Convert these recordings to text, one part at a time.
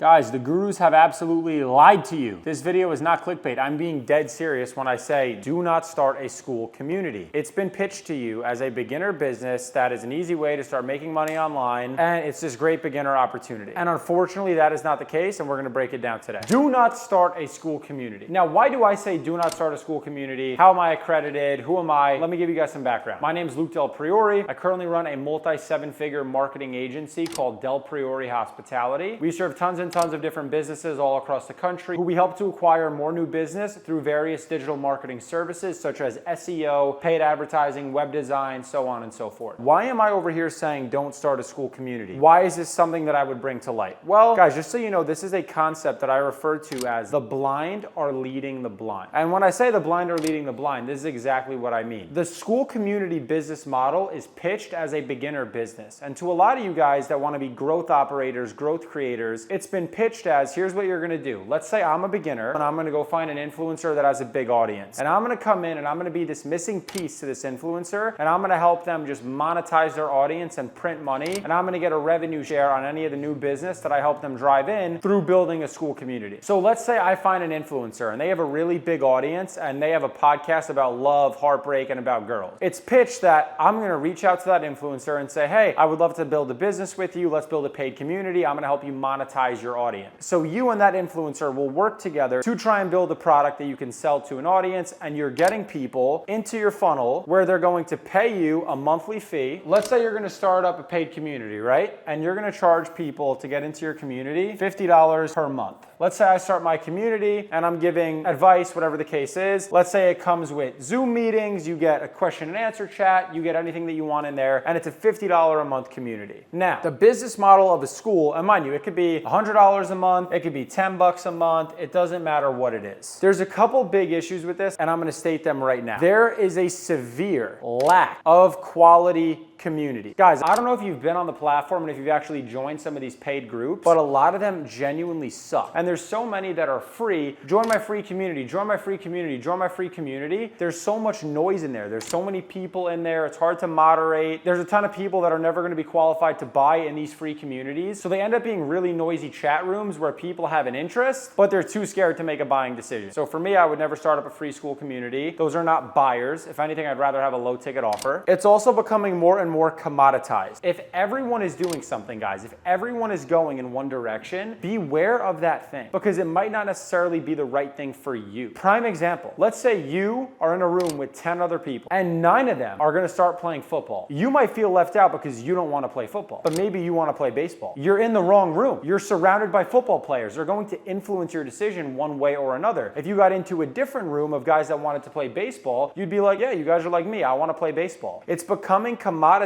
Guys, the gurus have absolutely lied to you. This video is not clickbait. I'm being dead serious when I say do not start a Skool community. It's been pitched to you as a beginner business that is an easy way to start making money online, and it's this great beginner opportunity. And unfortunately, that is not the case, and we're gonna break it down today. Do not start a Skool community. Now, why do I say do not start a Skool community? How am I accredited? Who am I? Let me give you guys some background. My name is Luke Del Priore. I currently run a multi-seven-figure marketing agency called Del Priore Hospitality. We serve tons and tons of different businesses all across the country who we help to acquire more new business through various digital marketing services such as SEO, paid advertising, web design, so on and so forth. Why am I over here saying don't start a Skool community? Why is this something that I would bring to light? Well, guys, just so you know, this is a concept that I refer to as the blind are leading the blind. And when I say the blind are leading the blind, this is exactly what I mean. The Skool community business model is pitched as a beginner business. And to a lot of you guys that want to be growth operators, growth creators, it's been pitched as, here's what you're gonna do. Let's say I'm a beginner and I'm gonna go find an influencer that has a big audience. And I'm gonna come in and I'm gonna be this missing piece to this influencer, and I'm gonna help them just monetize their audience and print money. And I'm gonna get a revenue share on any of the new business that I help them drive in through building a Skool community. So let's say I find an influencer and they have a really big audience and they have a podcast about love, heartbreak, and about girls. It's pitched that I'm gonna reach out to that influencer and say, hey, I would love to build a business with you. Let's build a paid community. I'm gonna help you monetize your audience. So you and that influencer will work together to try and build a product that you can sell to an audience, and you're getting people into your funnel where they're going to pay you a monthly fee. Let's say you're gonna start up a paid community, right? And you're gonna charge people to get into your community $50 per month. Let's say I start my community and I'm giving advice, whatever the case is. Let's say it comes with Zoom meetings, you get a question and answer chat, you get anything that you want in there, and it's a $50 a month community. Now, the business model of a Skool, and mind you, it could be $100 a month, it could be $10 a month, it doesn't matter what it is. There's a couple big issues with this, and I'm gonna state them right now. There is a severe lack of quality community. Guys, I don't know if you've been on the platform and if you've actually joined some of these paid groups, but a lot of them genuinely suck. And there's so many that are free. Join my free community, join my free community, join my free community. There's so much noise in there. There's so many people in there. It's hard to moderate. There's a ton of people that are never gonna be qualified to buy in these free communities. So they end up being really noisy chat rooms where people have an interest, but they're too scared to make a buying decision. So for me, I would never start up a free Skool community. Those are not buyers. If anything, I'd rather have a low ticket offer. It's also becoming more and more commoditized. If everyone is doing something, guys, if everyone is going in one direction, beware of that thing because it might not necessarily be the right thing for you. Prime example, let's say you are in a room with 10 other people and 9 of them are gonna start playing football. You might feel left out because you don't wanna play football, but maybe you wanna play baseball. You're in the wrong room. You're surrounded by football players. They're going to influence your decision one way or another. If you got into a different room of guys that wanted to play baseball, you'd be like, yeah, you guys are like me. I wanna play baseball. It's becoming commoditized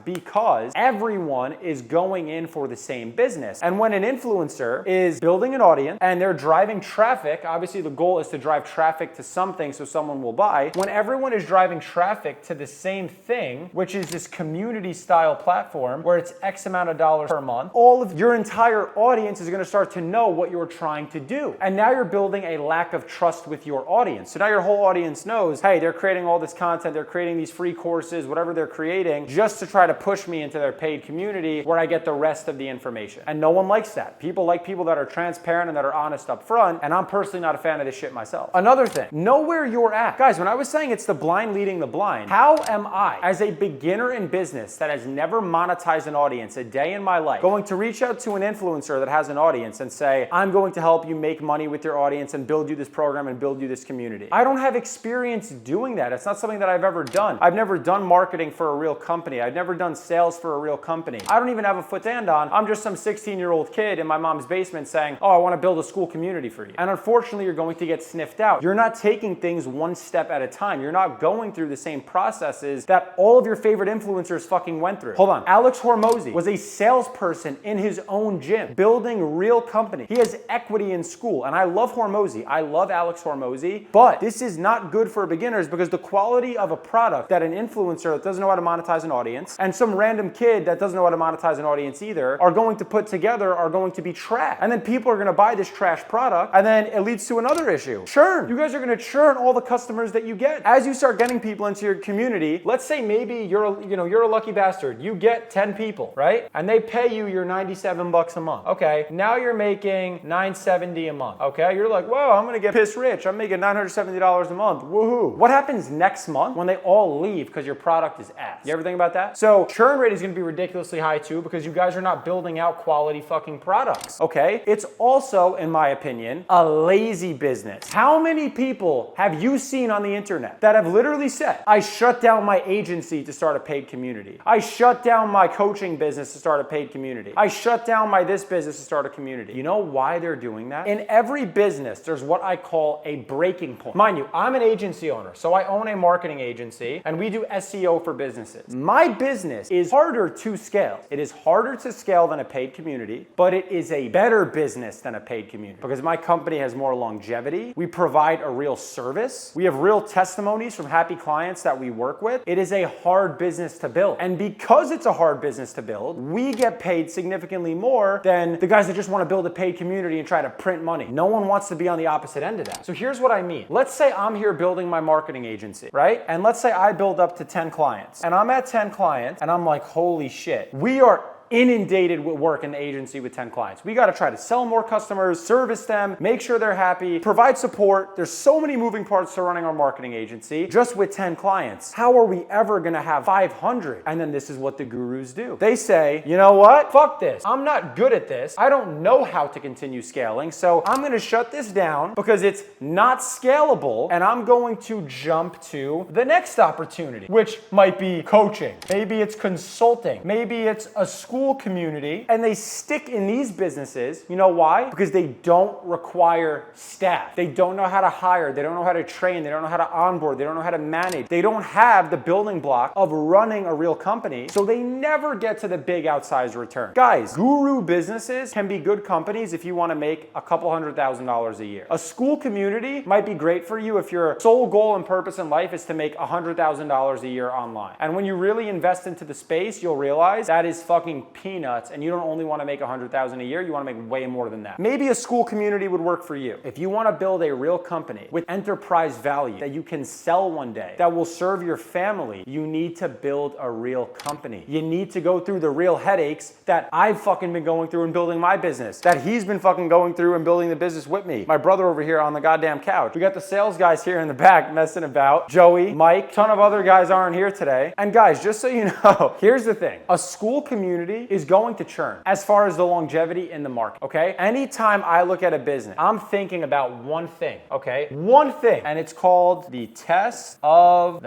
because everyone is going in for the same business. And when an influencer is building an audience and they're driving traffic, obviously the goal is to drive traffic to something so someone will buy. When everyone is driving traffic to the same thing, which is this community style platform where it's X amount of dollars per month, all of your entire audience is going to start to know what you're trying to do. And now you're building a lack of trust with your audience. So now your whole audience knows, hey, they're creating all this content, they're creating these free courses, whatever they're creating, just to try to push me into their paid community where I get the rest of the information. And no one likes that. People like people that are transparent and that are honest up front, and I'm personally not a fan of this shit myself. Another thing, know where you're at. Guys, when I was saying it's the blind leading the blind, how am I, as a beginner in business that has never monetized an audience a day in my life, going to reach out to an influencer that has an audience and say, I'm going to help you make money with your audience and build you this program and build you this community? I don't have experience doing that. It's not something that I've ever done. I've never done marketing for a real company. I've never done sales for a real company. I don't even have a foot to stand on. I'm just some 16-year-old kid in my mom's basement saying, oh, I want to build a Skool community for you. And unfortunately, you're going to get sniffed out. You're not taking things one step at a time. You're not going through the same processes that all of your favorite influencers fucking went through. Hold on. Alex Hormozi was a salesperson in his own gym, building real company. He has equity in Skool. And I love Hormozi. I love Alex Hormozi. But this is not good for beginners because the quality of a product that an influencer that doesn't know how to monetize an audience and some random kid that doesn't know how to monetize an audience either are going to put together are going to be trash. And then people are going to buy this trash product, and then it leads to another issue. Churn. You guys are going to churn all the customers that you get. As you start getting people into your community, let's say maybe you're a lucky bastard. You get 10 people, right? And they pay you your $97 a month. Okay, okay? Now you're making $970 a month, okay? You're like, whoa, I'm gonna get piss rich. I'm making $970 a month, woohoo. What happens next month when they all leave because your product is ass? You ever think about that? So churn rate is gonna be ridiculously high too because you guys are not building out quality fucking products, okay? It's also, in my opinion, a lazy business. How many people have you seen on the internet that have literally said, I shut down my agency to start a paid community. I shut down my coaching business to start a paid community. I shut down my this business to start a community. You know why they're doing that? In every business, there's what I call a breaking point. Mind you, I'm an agency owner, so I own a marketing agency and we do SEO for businesses. My business is harder to scale. It is harder to scale than a paid community, but it is a better business than a paid community because my company has more longevity. We provide a real service. We have real testimonies from happy clients that we work with. It is a hard business to build. And because it's a hard business to build, we get paid significantly more than the guys that just want to build a paid community and try to print money. No one wants to be on the opposite end of that. So here's what I mean. Let's say I'm here building my marketing agency, right? And let's say I build up to 10 clients and I'm at 10 clients and I'm like, holy shit, we are inundated with work in the agency with 10 clients. We got to try to sell more customers, service them, make sure they're happy, provide support. There's so many moving parts to running our marketing agency just with 10 clients. How are we ever going to have 500? And then this is what the gurus do. They say, you know what? Fuck this. I'm not good at this. I don't know how to continue scaling. So I'm going to shut this down because it's not scalable. And I'm going to jump to the next opportunity, which might be coaching. Maybe it's consulting. Maybe it's a school community, and they stick in these businesses. You know why? Because they don't require staff. They don't know how to hire. They don't know how to train. They don't know how to onboard. They don't know how to manage. They don't have the building block of running a real company, so they never get to the big outsized return. Guys, guru businesses can be good companies if you want to make a couple $100,000 a year. A school community might be great for you if your sole goal and purpose in life is to make $100,000 a year online. And when you really invest into the space, you'll realize that is fucking peanuts, and you don't only want to make $100,000 a year, you want to make way more than that. Maybe a school community would work for you. If you want to build a real company with enterprise value that you can sell one day, that will serve your family, you need to build a real company. You need to go through the real headaches that I've fucking been going through in building my business, that he's been fucking going through in building the business with me. My brother over here on the goddamn couch. We got the sales guys here in the back messing about. Joey, Mike, ton of other guys aren't here today. And guys, just so you know, here's the thing. A school community is going to churn as far as the longevity in the market, okay? Anytime I look at a business, I'm thinking about one thing, okay? One thing, and it's called the test of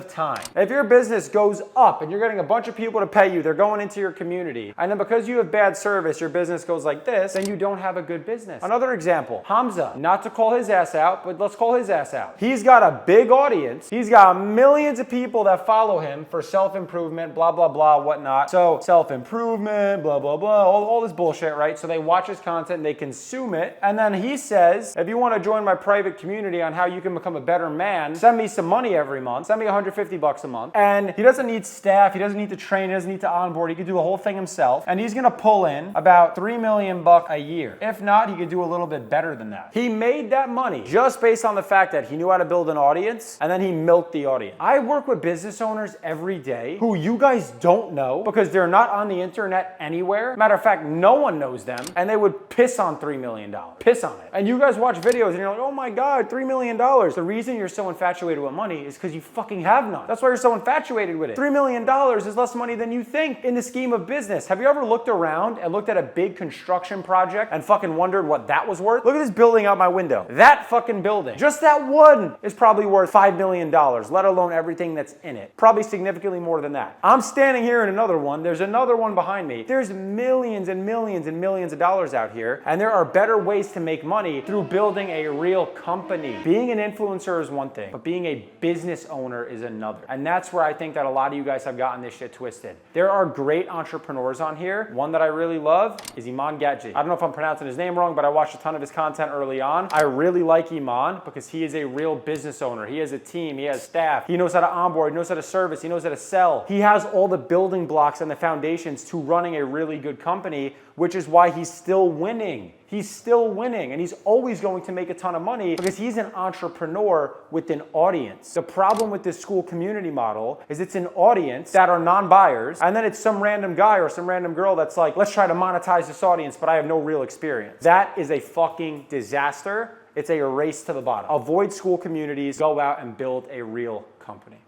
time. If your business goes up and you're getting a bunch of people to pay you, they're going into your community, and then because you have bad service, your business goes like this, then you don't have a good business. Another example, Hamza, not to call his ass out, but let's call his ass out. He's got a big audience. He's got millions of people that follow him for self-improvement, blah, blah, blah, whatnot. So self-improvement, blah, blah, blah, all this bullshit, right? So they watch his content, they consume it, and then he says, if you want to join my private community on how you can become a better man, send me some money every month, send me $150 a month. And he doesn't need staff, he doesn't need to train, he doesn't need to onboard, he can do the whole thing himself, and he's gonna pull in about $3 million a year. If not, he could do a little bit better than that. He made that money just based on the fact that he knew how to build an audience, and then he milked the audience. I work with business owners every day who you guys don't know because they're not on the internet anywhere. Matter of fact, no one knows them, and they would piss on $3 million. Piss on it. And you guys watch videos and you're like, oh my God, $3 million. The reason you're so infatuated with money is because you fucking have none. That's why you're so infatuated with it. $3 million is less money than you think in the scheme of business. Have you ever looked around and looked at a big construction project and fucking wondered what that was worth? Look at this building out my window. That fucking building, just that one is probably worth $5 million, let alone everything that's in it. Probably significantly more than that. I'm standing here in another one. There's another one behind me. There's millions and millions and millions of dollars out here, and there are better ways to make money through building a real company. Being an influencer is one thing, but being a business owner is another. And that's where I think that a lot of you guys have gotten this shit twisted. There are great entrepreneurs on here. One that I really love is Iman Gadji. I don't know if I'm pronouncing his name wrong, but I watched a ton of his content early on. I really like Iman because he is a real business owner. He has a team, he has staff, he knows how to onboard, he knows how to service, he knows how to sell. He has all the building blocks and the foundation foundations to running a really good company, which is why he's still winning. He's still winning, and he's always going to make a ton of money because he's an entrepreneur with an audience. The problem with this Skool community model is it's an audience that are non-buyers, and then it's some random guy or some random girl that's like, let's try to monetize this audience, but I have no real experience. That is a fucking disaster. It's a race to the bottom. Avoid Skool communities. Go out and build a real company.